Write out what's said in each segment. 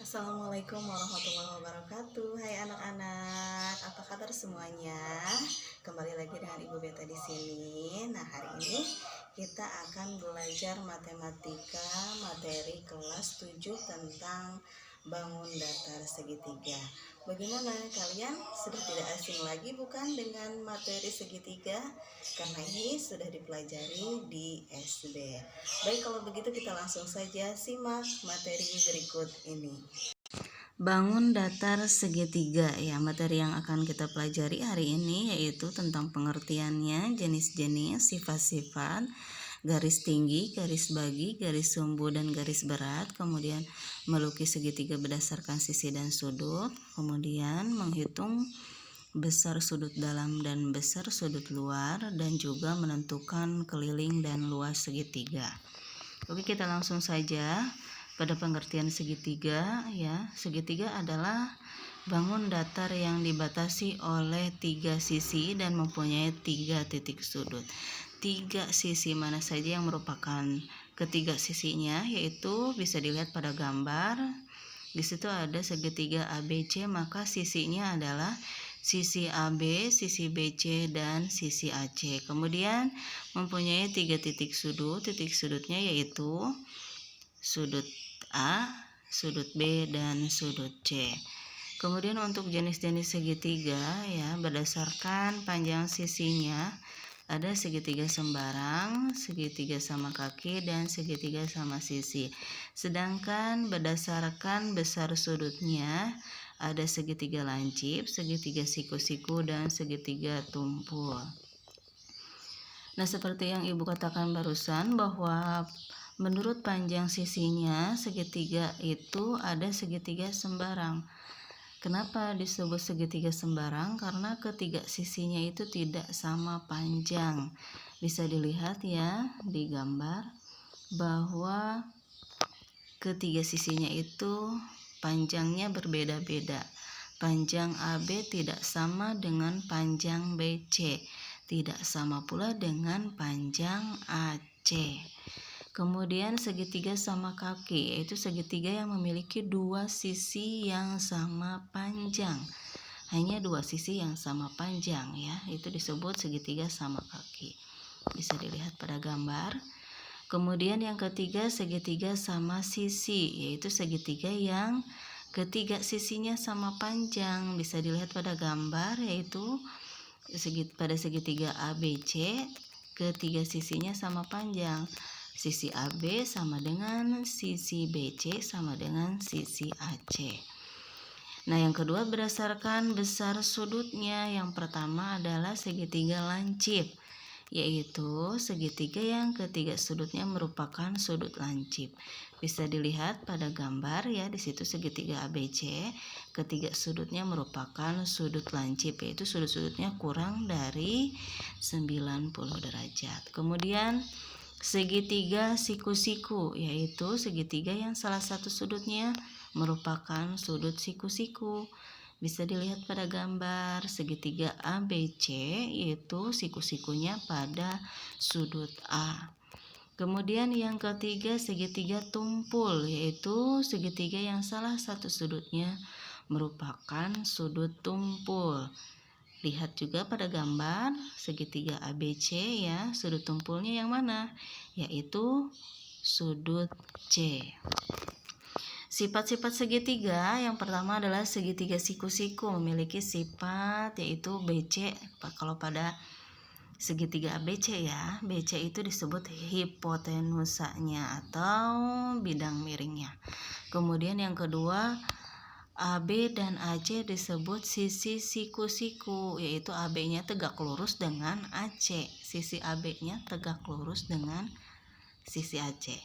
Assalamualaikum warahmatullahi wabarakatuh. Hai anak-anak, apa kabar semuanya? Kembali lagi dengan Ibu Beta di sini. Nah, hari ini kita akan belajar matematika materi kelas 7 tentang bangun datar segitiga. Bagaimana kalian? Sudah tidak asing lagi bukan dengan materi segitiga? Karena ini sudah dipelajari di SD. Baik, kalau begitu kita langsung saja simak materi berikut ini. Bangun datar segitiga, ya, materi yang akan kita pelajari hari ini yaitu tentang pengertiannya, jenis-jenis, sifat-sifat, garis tinggi, garis bagi, garis sumbu, dan garis berat. Kemudian melukis segitiga berdasarkan sisi dan sudut. Kemudian menghitung besar sudut dalam dan besar sudut luar, dan juga menentukan keliling dan luas segitiga. Oke, kita langsung saja pada pengertian segitiga, ya. Segitiga adalah bangun datar yang dibatasi oleh 3 sisi dan mempunyai 3 titik sudut. 3 sisi mana saja yang merupakan ketiga sisinya, yaitu bisa dilihat pada gambar. Di situ ada segitiga ABC, maka sisinya adalah sisi AB, sisi BC, dan sisi AC. Kemudian mempunyai 3 titik sudut. Titik sudutnya yaitu sudut A, sudut B, dan sudut C. Kemudian untuk jenis-jenis segitiga, ya, berdasarkan panjang sisinya ada segitiga sembarang, segitiga sama kaki, dan segitiga sama sisi. Sedangkan berdasarkan besar sudutnya ada segitiga lancip, segitiga siku-siku, dan segitiga tumpul. Nah, seperti yang Ibu katakan barusan, bahwa menurut panjang sisinya segitiga itu ada segitiga sembarang. Kenapa disebut segitiga sembarang? Karena ketiga sisinya itu tidak sama panjang. Bisa dilihat, ya, di gambar bahwa ketiga sisinya itu panjangnya berbeda-beda. Panjang AB tidak sama dengan panjang BC, tidak sama pula dengan panjang AC. Kemudian segitiga sama kaki, yaitu segitiga yang memiliki 2 sisi yang sama panjang. Hanya 2 sisi yang sama panjang, ya, itu disebut segitiga sama kaki. Bisa dilihat pada gambar. Kemudian yang ketiga segitiga sama sisi, yaitu segitiga yang ketiga sisinya sama panjang. Bisa dilihat pada gambar, yaitu pada segitiga ABC ketiga sisinya sama panjang. Sisi AB sama dengan sisi BC sama dengan sisi AC. Nah, yang kedua berdasarkan besar sudutnya. Yang pertama adalah segitiga lancip, yaitu segitiga yang ketiga sudutnya merupakan sudut lancip. Bisa dilihat pada gambar, ya, di situ segitiga ABC, ketiga sudutnya merupakan sudut lancip, yaitu sudut-sudutnya kurang dari 90 derajat. Kemudian segitiga siku-siku, yaitu segitiga yang salah satu sudutnya merupakan sudut siku-siku. Bisa dilihat pada gambar segitiga ABC, yaitu siku-sikunya pada sudut A. Kemudian yang ketiga segitiga tumpul, yaitu segitiga yang salah satu sudutnya merupakan sudut tumpul. Lihat juga pada gambar segitiga ABC, ya, sudut tumpulnya yang mana? Yaitu sudut C. Sifat-sifat segitiga, yang pertama adalah segitiga siku-siku memiliki sifat yaitu BC. Kalau pada segitiga ABC, ya, BC itu disebut hipotenusanya atau bidang miringnya. Kemudian yang kedua, AB dan AC disebut sisi siku-siku, yaitu AB-nya tegak lurus dengan AC. Sisi AB-nya tegak lurus dengan sisi AC.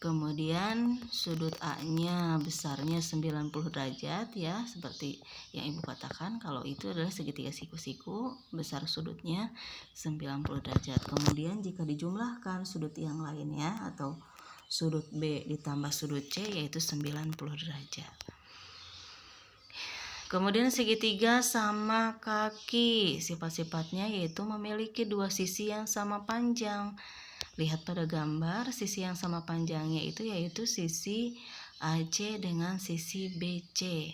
Kemudian sudut A-nya besarnya 90 derajat, ya, seperti yang Ibu katakan, kalau itu adalah segitiga siku-siku, besar sudutnya 90 derajat. Kemudian jika dijumlahkan sudut yang lainnya atau sudut B ditambah sudut C, yaitu 90 derajat. Kemudian segitiga sama kaki, sifat-sifatnya yaitu memiliki 2 sisi yang sama panjang. Lihat pada gambar, sisi yang sama panjangnya itu yaitu sisi AC dengan sisi BC.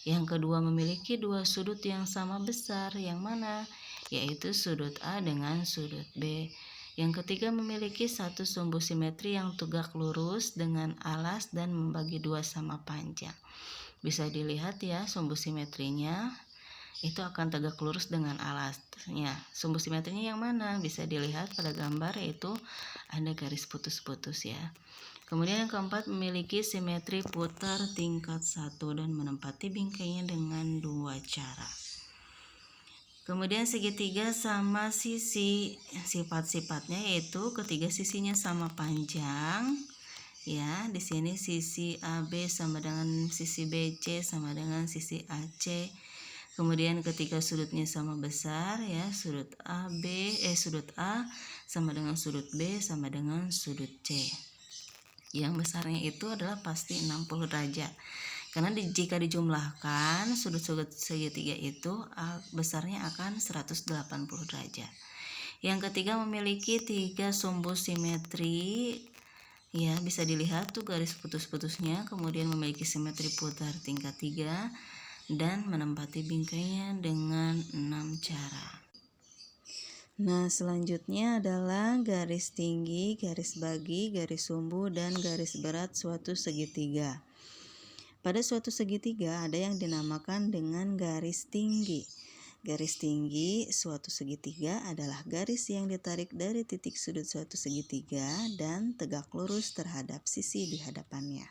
Yang kedua memiliki dua sudut yang sama besar, yang mana? Yaitu sudut A dengan sudut B. Yang ketiga memiliki satu sumbu simetri yang tegak lurus dengan alas dan membagi dua sama panjang. Bisa dilihat ya, sumbu simetrinya itu akan tegak lurus dengan alasnya. Sumbu simetrinya yang mana? Bisa dilihat pada gambar, yaitu ada garis putus-putus ya. Kemudian yang keempat memiliki simetri putar tingkat 1 dan menempati bingkainya dengan dua cara. Kemudian segitiga sama sisi, sifat-sifatnya yaitu ketiga sisinya sama panjang. Ya, di sini sisi AB sama dengan sisi BC sama dengan sisi AC. Kemudian ketika sudutnya sama besar ya, sudut A sama dengan sudut B sama dengan sudut C. Yang besarnya itu adalah pasti 60 derajat. Karena jika dijumlahkan sudut-sudut segitiga itu besarnya akan 180 derajat. Yang ketiga memiliki 3 sumbu simetri. Ya, bisa dilihat tuh garis putus-putusnya, kemudian memiliki simetri putar tingkat 3 dan menempati bingkainya dengan 6 cara. Nah, selanjutnya adalah garis tinggi, garis bagi, garis sumbu, dan garis berat suatu segitiga. Pada suatu segitiga ada yang dinamakan dengan garis tinggi. Garis tinggi suatu segitiga adalah garis yang ditarik dari titik sudut suatu segitiga dan tegak lurus terhadap sisi di hadapannya.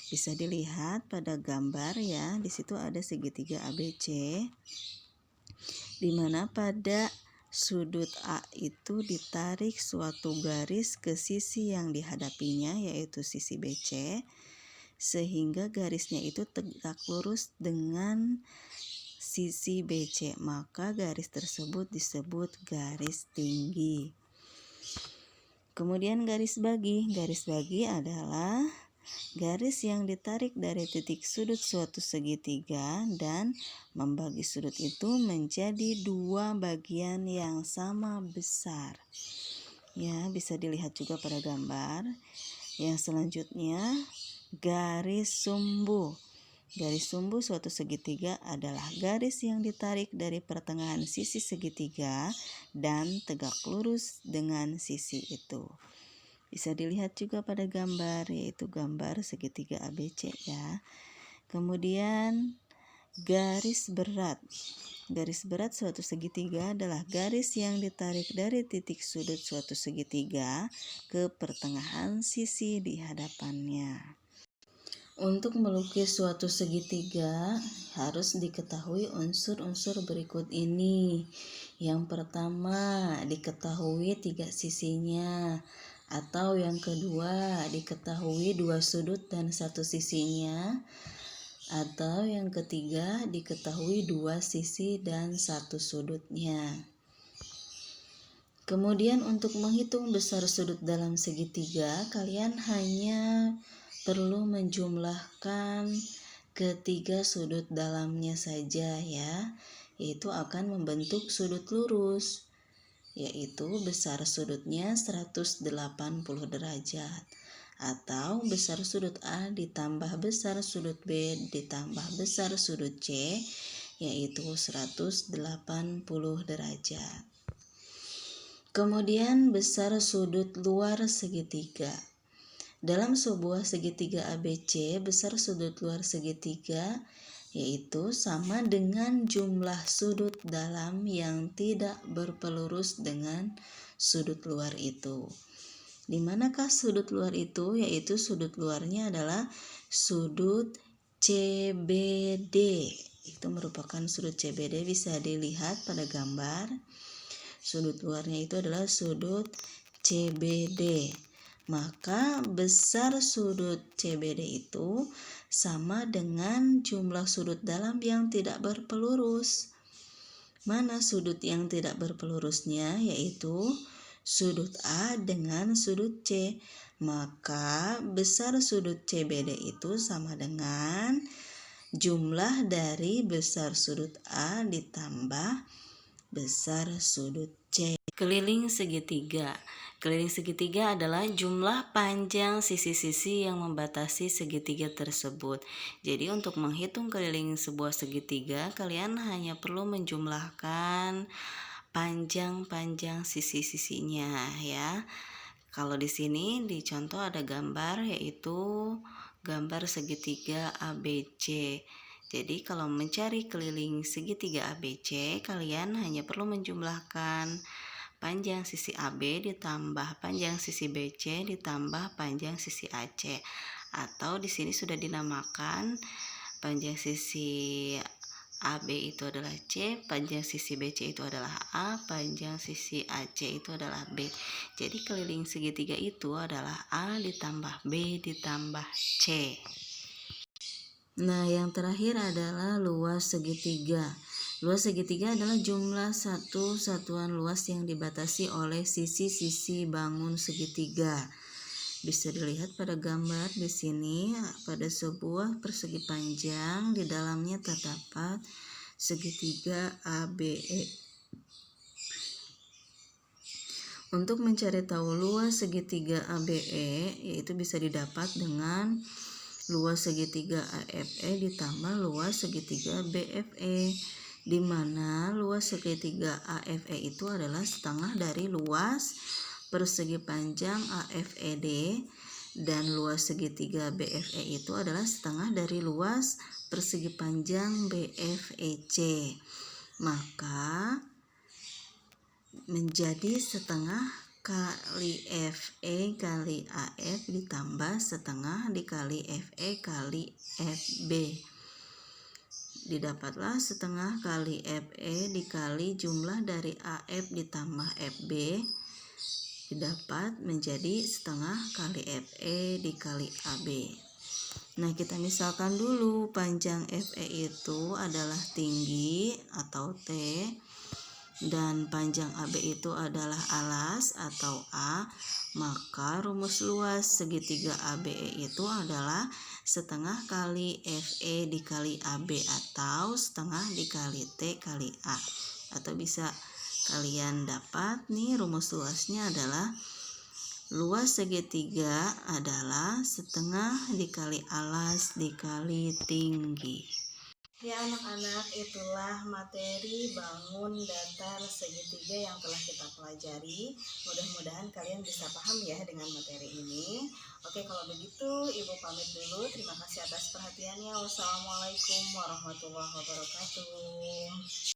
Bisa dilihat pada gambar ya, di situ ada segitiga ABC, di mana pada sudut A itu ditarik suatu garis ke sisi yang dihadapinya, yaitu sisi BC, sehingga garisnya itu tegak lurus dengan sisi BC, maka garis tersebut disebut garis tinggi. Kemudian garis bagi adalah garis yang ditarik dari titik sudut suatu segitiga dan membagi sudut itu menjadi dua bagian yang sama besar. Ya, bisa dilihat juga pada gambar. Yang selanjutnya garis sumbu. Garis sumbu suatu segitiga adalah garis yang ditarik dari pertengahan sisi segitiga dan tegak lurus dengan sisi itu. Bisa dilihat juga pada gambar, yaitu gambar segitiga ABC ya. Kemudian garis berat. Garis berat suatu segitiga adalah garis yang ditarik dari titik sudut suatu segitiga ke pertengahan sisi di hadapannya. Untuk melukis suatu segitiga harus diketahui unsur-unsur berikut ini. Yang pertama, diketahui 3 sisinya, atau yang kedua, diketahui 2 sudut dan 1 sisinya, atau yang ketiga, diketahui 2 sisi dan 1 sudutnya. Kemudian untuk menghitung besar sudut dalam segitiga, kalian hanya perlu menjumlahkan ketiga sudut dalamnya saja ya, yaitu akan membentuk sudut lurus, yaitu besar sudutnya 180 derajat, atau besar sudut A ditambah besar sudut B ditambah besar sudut C, yaitu 180 derajat. Kemudian besar sudut luar segitiga. Dalam sebuah segitiga ABC, besar sudut luar segitiga yaitu sama dengan jumlah sudut dalam yang tidak berpelurus dengan sudut luar itu. Di manakah sudut luar itu? Yaitu sudut luarnya adalah sudut CBD. Itu merupakan sudut CBD, bisa dilihat pada gambar. Sudut luarnya itu adalah sudut CBD. Maka besar sudut CBD itu sama dengan jumlah sudut dalam yang tidak berpelurus. Mana sudut yang tidak berpelurusnya? Yaitu sudut A dengan sudut C. Maka besar sudut CBD itu sama dengan jumlah dari besar sudut A ditambah besar sudut C. Keliling segitiga. Keliling segitiga adalah jumlah panjang sisi-sisi yang membatasi segitiga tersebut. Jadi untuk menghitung keliling sebuah segitiga, kalian hanya perlu menjumlahkan panjang-panjang sisi-sisinya ya. Kalau di sini di contoh ada gambar, yaitu gambar segitiga ABC. Jadi kalau mencari keliling segitiga ABC, kalian hanya perlu menjumlahkan panjang sisi AB ditambah panjang sisi BC ditambah panjang sisi AC. Atau di sini sudah dinamakan panjang sisi AB itu adalah C, panjang sisi BC itu adalah A, panjang sisi AC itu adalah B. Jadi keliling segitiga itu adalah A ditambah B ditambah C. Nah, yang terakhir adalah luas segitiga. Luas segitiga adalah jumlah satu satuan luas yang dibatasi oleh sisi-sisi bangun segitiga. Bisa dilihat pada gambar di sini, pada sebuah persegi panjang di dalamnya terdapat segitiga ABE. Untuk mencari tahu luas segitiga ABE, yaitu bisa didapat dengan luas segitiga AFE ditambah luas segitiga BFE, di mana luas segitiga AFE itu adalah setengah dari luas persegi panjang AFED, dan luas segitiga BFE itu adalah setengah dari luas persegi panjang BFEC. Maka menjadi setengah kali FE kali AF ditambah setengah dikali FE kali FB. Didapatlah setengah kali FE dikali jumlah dari AF ditambah FB, didapat menjadi setengah kali FE dikali AB. Nah, kita misalkan dulu panjang FE itu adalah tinggi atau T, dan panjang AB itu adalah alas atau A, maka rumus luas segitiga ABE itu adalah setengah kali FE dikali AB atau setengah dikali T kali A. Atau bisa kalian dapat nih, rumus luasnya adalah luas segitiga adalah setengah dikali alas dikali tinggi. Ya anak-anak, itulah materi bangun datar segitiga yang telah kita pelajari. Mudah-mudahan kalian bisa paham ya dengan materi ini. Oke, kalau begitu Ibu pamit dulu. Terima kasih atas perhatiannya. Wassalamualaikum warahmatullahi wabarakatuh.